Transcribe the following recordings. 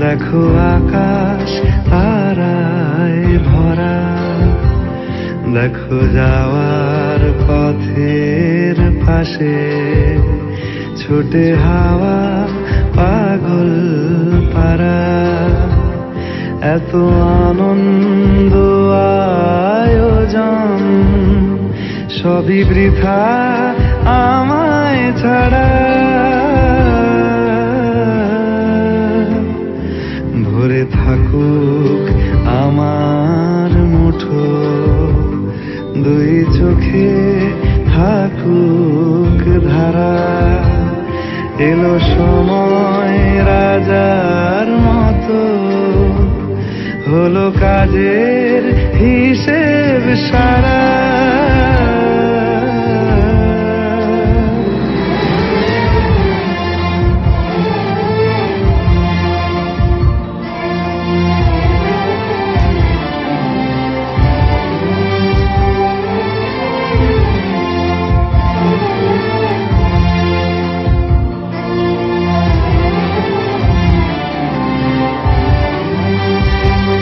দেখো আকাশ তারায় ভরা, দেখো যাওয়ার পথের পাশে ছোটে হাওয়া পাগল পারা। এত আনন্দ আয়োজন সবই বৃথা আমায় ছাড়া। ভরে থাকুক আমার মুঠো, দুই চোখে থাকুক ধারা। এলো সময় রাজার মতো, হলো কাজের হিসেব সারা।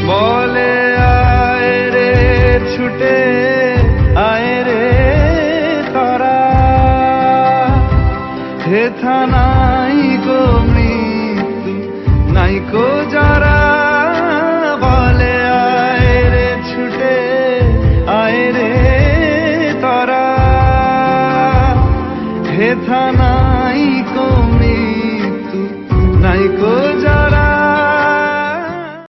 বলে আয় রে ছুটে আয় রে তারা, হেথা নাই গো